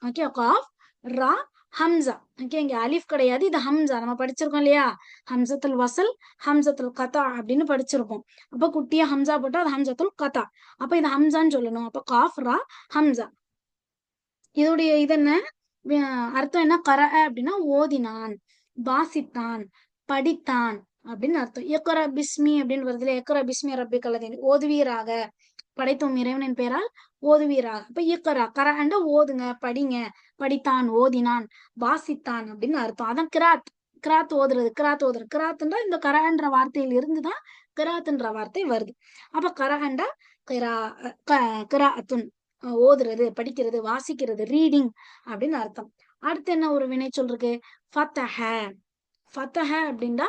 ஓகே, காஃப் ரா ஹம்சா. ஓகே, இங்க அலிஃப் கிடையாது, இது ஹம்சா. நம்ம படிச்சிருக்கோம் இல்லையா? ஹம்சத்துல் வசல், ஹம்சத்துல் கதா அப்படின்னு படிச்சிருப்போம். அப்ப குட்டியா ஹம்சா போட்டா அது ஹம்சத்துல் கதா. அப்ப இது ஹம்சான்னு சொல்லணும். அப்ப காஃப் ரா ஹம்சா. இதோடைய இது என்ன அர்த்தம்? என்ன? கர அப்படின்னா ஓதினான், வாசித்தான், படித்தான் அப்படின்னு அர்த்தம். இக்ரா பிஸ்மி அப்படின்னு வருதுல, இக்ரா பிஸ்மி ரப்பி கல்லதீன், ஓதுவீராக, படைத்தோம் இறைவனின் பெயரால் ஓதுவீராக. அப்ப இக்ரா கரண்ட ஓதுங்க, படிங்க, படித்தான், ஓதினான், வாசித்தான் அப்படின்னு அர்த்தம். அதான் கிராத், கிராத் ஓதுறது, கிராத் ஓதுறது. கிராத்ன்றா இந்த கரான்ற வார்த்தையில இருந்துதான் கிராத்ன்ற வார்த்தை வருது. அப்ப கரஹண்டா கிரா கிராத்துன், ஓதுறது, படிக்கிறது, வாசிக்கிறது, ரீடிங் அப்படின்னு அர்த்தம். அடுத்து என்ன ஒரு வினைச்சொல் இருக்கு? ஃபதஹ. ஃபதஹ அப்படின்னா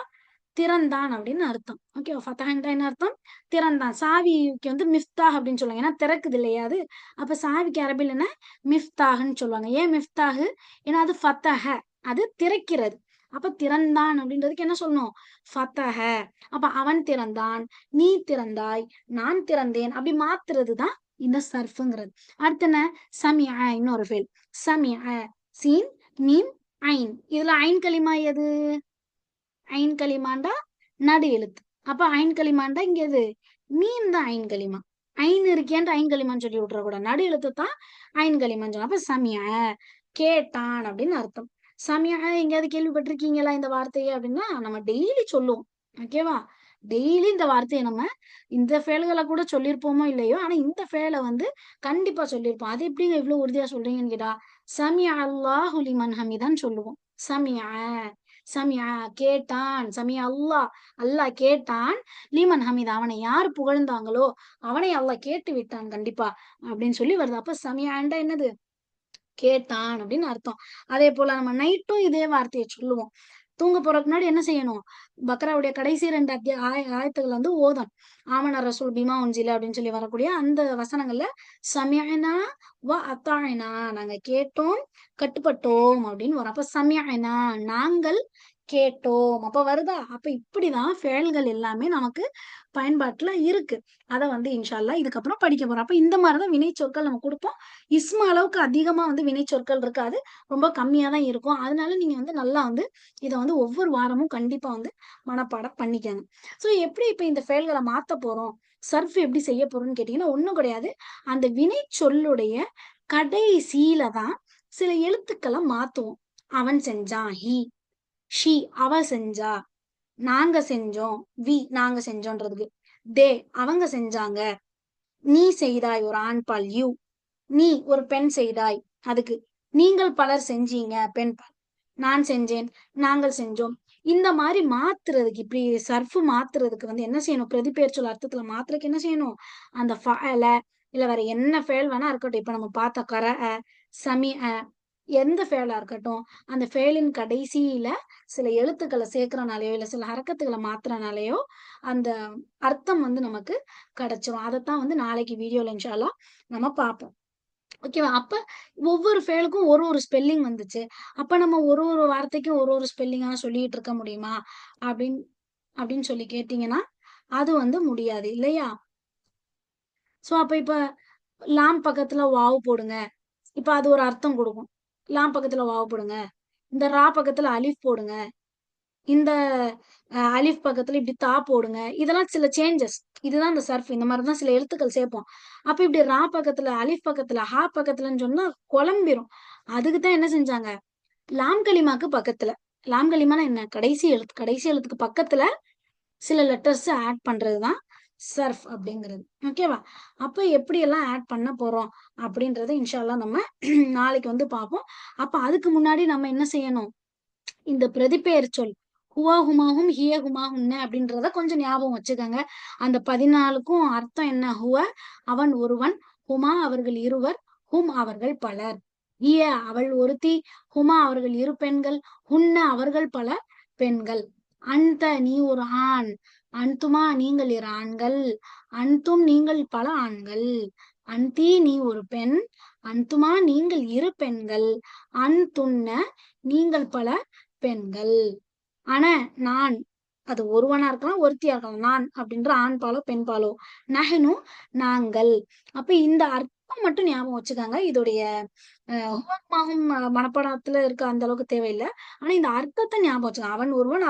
திறந்தான் அப்படின்னு அர்த்தம். ஓகே, ஃபதஹன்றா என்ன அர்த்தம்? திறந்தான். சாவிக்கு வந்து மிஃப்தாஹ் அப்படின்னு சொல்லுவாங்க. ஏன்னா திறக்குது இல்லையா அது. அப்ப சாவிக்கு அரபில் என்ன? மிஃப்தாஹ்ன்னு சொல்லுவாங்க. ஏன் மிஃப்தாஹ்? ஏன்னா அது ஃபதஹ, அது திறக்கிறது. அப்ப திறந்தான் அப்படின்றதுக்கு என்ன சொல்லணும்? ஃபதஹ. அப்ப அவன் திறந்தான், நீ திறந்தாய், நான் திறந்தேன், அப்படி மாத்துறதுதான் இந்த சர்ஃப்ங்கிறது. அடுத்து என்ன? சமிஅ, இன்னொரு ஃபேல். சமிஅ, சீன் மீம் ஐன். இதுல ஐன் கலிமா எது? ஐன் கலிமாண்டா நடு எழுத்து. அப்ப ஐன் கலிமாண்டா இங்க எது? மீம் தான் ஐன் கலிமா. ஐன் இருக்கேன்ட்டு ஐன் கலிமான்னு சொல்லி விட்டுற கூட, நடு எழுத்து தான் ஐன் கலிமான்னு சொல்லலாம். அப்ப சமிய, கேட்டான் அப்படின்னு அர்த்தம். சமிய எங்கேயாவது கேள்விப்பட்டிருக்கீங்களா இந்த வார்த்தையை? அப்படின்னா நம்ம டெய்லி சொல்லுவோம். ஓகேவா? டெய்லி இந்த வார்த்தையை நம்ம இந்த ஃபேல்களை கூட சொல்லியிருப்போமோ இல்லையோ, ஆனா இந்த ஃபேலை வந்து கண்டிப்பா சொல்லியிருப்போம். அது எப்படிங்க இவ்வளவு உறுதியா சொல்றீங்கன்னு கேட்டா, சமிய அல்லாஹு லிமன் ஹமீதான்னு சொல்லுவோம். சமிய, சமியா கேட்டான், சமியா அல்லாஹ், அல்லாஹ் கேட்டான், லீமன் ஹமீத் அவனை யார் புகழ்ந்தாங்களோ அவனை அல்லாஹ் கேட்டு விட்டான் கண்டிப்பா அப்படின்னு சொல்லி வருது. அப்ப சமியாண்டா என்னது? கேட்டான் அப்படின்னு அர்த்தம். அதே போல நம்ம நைட்டும் இதே வார்த்தையை சொல்லுவோம். தூங்க போறதுக்கு முன்னாடி என்ன செய்யணும்? பக்ராவுடைய கடைசி 2 ஆயத்துகள் வந்து ஓதணும். ஆமன ரசூல் பிமா உன்சில அப்படின்னு சொல்லி வரக்கூடிய அந்த வசனங்கள்ல சமியனா வ அத்தாயினா, நாங்க கேட்டோம், கட்டுப்பட்டோம் அப்படின்னு வரும். அப்ப சமியனா, நாங்கள் கேட்டோம். அப்ப வருதா? அப்ப இப்படிதான் ஃபேல்கள் எல்லாமே நமக்கு பயன்பாட்டுல இருக்கு. அத வந்து இன்ஷா அல்லாஹ் இதுக்கப்புறம் படிக்க போறோம். அப்ப இந்த மாதிரிதான் வினைச்சொற்கள் நம்ம கொடுப்போம். இஸ்ம அளவுக்கு அதிகமா வந்து வினைச்சொற்கள் இருக்காது. ரொம்ப கம்மியா தான் இருக்கும். அதனால நீங்க வந்து நல்லா வந்து இத வந்து ஒவ்வொரு வாரமும் கண்டிப்பா வந்து மனப்பாடம் பண்ணிக்கங்க. சோ எப்படி இப்ப இந்த ஃபெயல்கள மாத்த போறோம்? சர்ஃப் எப்படி செய்ய போறோம்ன்னு கேட்டீங்கன்னா, ஒண்ணும் கிடையாது. அந்த வினைச்சொல்லுடைய கடைசியில தான் சில எழுத்துக்கள மாத்துவோம். அவன் செஞ்சான், ஷி அவ செஞ்சா, நாங்க செஞ்சோம், நாங்க செஞ்சோன்றதுக்கு. அவங்க செஞ்சாங்க. நீ செய்தாய், ஒரு ஆண்பால் யூ. நீ ஒரு பெண் செய்தாய், அதுக்கு. நீங்கள் பலர் செஞ்சீங்க, பெண்பால். நான் செஞ்சேன், நாங்கள் செஞ்சோம். இந்த மாதிரி மாத்துறதுக்கு, இப்படி சர்ஃப் மாத்துறதுக்கு வந்து என்ன செய்யணும்? பிரதிபெயர் சொல் அர்த்தத்துல மாத்துறதுக்கு என்ன செய்யணும்? அந்த ஃபஅல இல்ல வேற என்ன ஃபேல் வேணா இருக்கட்டும். இப்ப நம்ம பார்த்த சமிஅ, எந்த ஃபேலா இருக்கட்டும், அந்த ஃபேலின் கடைசியில சில எழுத்துக்களை சேர்க்கறனாலயோ இல்ல சில ஹரக்கத்துகளை மாத்துறனாலயோ அந்த அர்த்தம் வந்து நமக்கு கிடைச்சிரும். அதைத்தான் வந்து நாளைக்கு வீடியோல இன்ஷா அல்லாஹ் நம்ம பார்ப்போம். ஓகேவா? அப்ப ஒவ்வொரு ஃபேலுக்கும் ஒரு ஒரு ஸ்பெல்லிங் வந்துச்சு. அப்ப நம்ம ஒரு ஒரு வார்த்தைக்கும் ஒரு ஒரு ஸ்பெல்லிங்கா சொல்லிட்டு இருக்க முடியுமா? அப்படின்னு அப்படின்னு சொல்லி கேட்டீங்கன்னா, அது வந்து முடியாது இல்லையா? சோ அப்ப இப்ப லாம் பக்கத்துல வாவ் போடுங்க. இப்ப அது ஒரு அர்த்தம் குடுக்கும். லாம் பக்கத்துல வாவ் போடுங்க. இந்த ரா பக்கத்துல அலிஃப் போடுங்க. இந்த அலிஃப் பக்கத்துல இப்படி தா போடுங்க. இதெல்லாம் சில சேஞ்சஸ். இதுதான் இந்த சர்ஃப். இந்த மாரி தான் சில எழுத்துக்கள் சேர்ப்போம். அப்ப இப்படி ரா பக்கத்துல, அலிஃப் பக்கத்துல, ஹா பக்கத்துலன்னு சொன்னா குழம்பிரும். அதுக்கு தான் என்ன செஞ்சாங்க? லாம் கலிமாக்கு பக்கத்துல. லாம் கலிமான்னா என்ன? கடைசி எழுத்து. கடைசி எழுத்துக்கு பக்கத்துல சில லெட்டர்ஸ் ஆட் பண்றதுதான் சர்ஃப் அப்படிங்கிறது. ஓகேவா? அப்ப எப்படியெல்லாம் ஆட் பண்ண போறோம் அப்படின்றத இன்ஷா அல்லாஹ் நம்ம நாளைக்கு வந்து பார்ப்போம். அப்ப அதுக்கு முன்னாடி நம்ம என்ன செய்யணும்? இந்த பிரதிபெயர் சொல் ஹுவா ஹுமாஹும் ஹிய ஹுமாஹுன்ன அப்படின்றத கொஞ்சம் ஞாபகம் வச்சுக்கோங்க. அந்த 14க்கும் அர்த்தம் என்ன? அவன் ஒருவன், ஹுமா அவர்கள் இருவர், அவர்கள் பலர், ஹிய அவள் ஒருத்தி, ஹுமா அவர்கள் இரு பெண்கள், அவர்கள் பல பெண்கள், அந்த நீ ஒரு ஆண், அன்துமா நீங்கள் இரு ஆண்கள், அன்தும் நீங்கள் பல ஆண்கள், அன்தி நீ ஒரு பெண், அன்துமா நீங்கள் இரு பெண்கள், அன்துன்ன நீங்கள் பல பெண்கள். ஆனா நான், அது ஒருவனா இருக்கலாம், ஒருத்தியா இருக்கலாம். நான் அப்படின்ற ஆண் பாலோ பெண் பாலோ. நஹ்னு நாங்கள். அப்ப இந்த அர்த்தம் மட்டும் ஞாபகம் வச்சுக்காங்க. இதோடைய ஹுவமாகும் மனப்பாடத்துல இருக்க அந்த அளவுக்கு தேவையில்லை. ஆனா இந்த அர்த்தத்தை ஞாபகம் வச்சுக்கோங்க. அவன் ஒருவன்,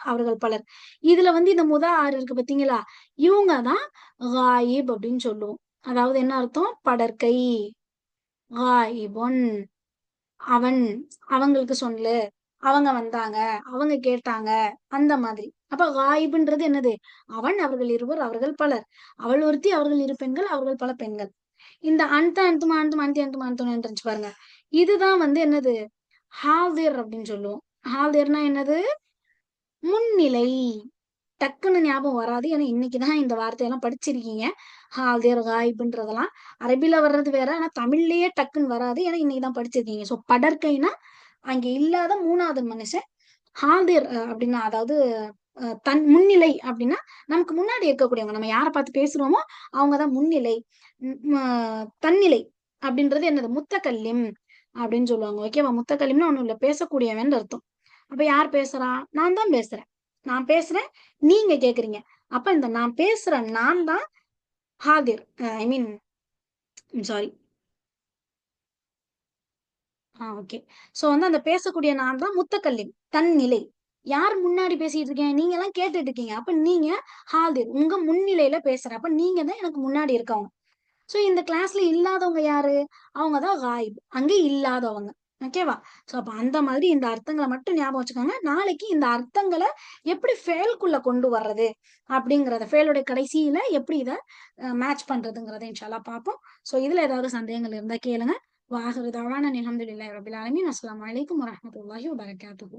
அவர்கள் பலர். இதுல வந்து இந்த ஆறு இருக்கு பாத்தீங்களா? இவங்கதான் காயிப் அப்படின்னு சொல்லுவோம். அதாவது என்ன அர்த்தம்? படற்கை. காயிபொன், அவன், அவங்களுக்கு சொல்லு, அவங்க வந்தாங்க, அவங்க கேட்டாங்க, அந்த மாதிரி. அப்ப காயிப்ன்றது என்னது? அவன், அவர்கள் இருவர், அவர்கள் பலர், அவள் ஒருத்தி, அவர்கள் இரு பெண்கள், அவர்கள் பல பெண்கள். இந்த அன்த அந்துமா அந்தும் அந்தி அந்துமா அந்தும் இருந்துச்சு பாருங்க. இதுதான் வந்து என்னது? ஹாதிர் அப்படின்னு சொல்லுவோம். ஹாதிர்னா என்னது? முன்னிலை. டக்குன்னு ஞாபகம் வராது. ஏன்னா இன்னைக்குதான் இந்த வார்த்தையெல்லாம் படிச்சிருக்கீங்க. ஹாதிர், காயிப்ன்றதெல்லாம். அரபில வர்றது வேற. ஆனா தமிழ்லயே டக்குன்னு வராது. ஏன்னா இன்னைக்குதான் படிச்சிருக்கீங்க. சோ படற்கைனா அங்க இல்லாத மூணாவது மனுஷன். ஹாதிர் அப்படின்னா அதாவது தன் முன்னிலை அப்படின்னா நமக்கு முன்னாடி இருக்கக்கூடியவங்க. நம்ம யாரை பார்த்து பேசுறோமோ அவங்கதான் முன்னிலை. தன்னிலை அப்படின்றது என்னது? முத்தக்கல்லிம் அப்படின்னு சொல்லுவாங்க. ஓகேவா? முத்தக்கல்லிம்னா ஒண்ணும் இல்ல, பேசக்கூடியவன் அர்த்தம். அப்ப யார் பேசுறா? நான் தான் பேசுறேன். நான் பேசுறேன், நீங்க கேக்குறீங்க. அப்ப இந்த நான் பேசுற நான் தான் ஹாதிர். ஐ மீன் சாரி. ஓகே. சோ வந்து அந்த பேசக்கூடிய நான் தான் முத்தக்கல்லிம், தன்னிலை. யார் முன்னாடி பேசிட்டு இருக்கேன்? நீங்க எல்லாம் கேட்டுட்டு இருக்கீங்க. அப்ப நீங்க ஹாதிர், உங்க முன்னிலையில பேசுறேன். அப்ப நீங்க தான் எனக்கு முன்னாடி இருக்கவங்க. சோ இந்த கிளாஸ்ல இல்லாதவங்க யாரு? அவங்கதான் காயிப், அங்க இல்லாதவங்க. ஓகேவா? சோ அப்ப அந்த மாதிரி இந்த அர்த்தங்களை மட்டும் ஞாபகம் வச்சுக்கோங்க. நாளைக்கு இந்த அர்த்தங்களை எப்படி ஃபேல்குள்ள கொண்டு வர்றது அப்படிங்கறத, ஃபேலுடைய கடைசியில எப்படி இத மேட்ச் பண்றதுங்கிறத இன்ஷால்லா பார்ப்போம். சோ இதுல ஏதாவது சந்தேகங்கள் இருந்தா கேளுங்க. வாஹிரு தஅவானா அல்ஹம்துலில்லாஹி ரப்பில் ஆலமீன். அஸ்ஸலாமு அலைக்கும் வரஹ்மத்துல்லாஹி வபரகாத்துஹு.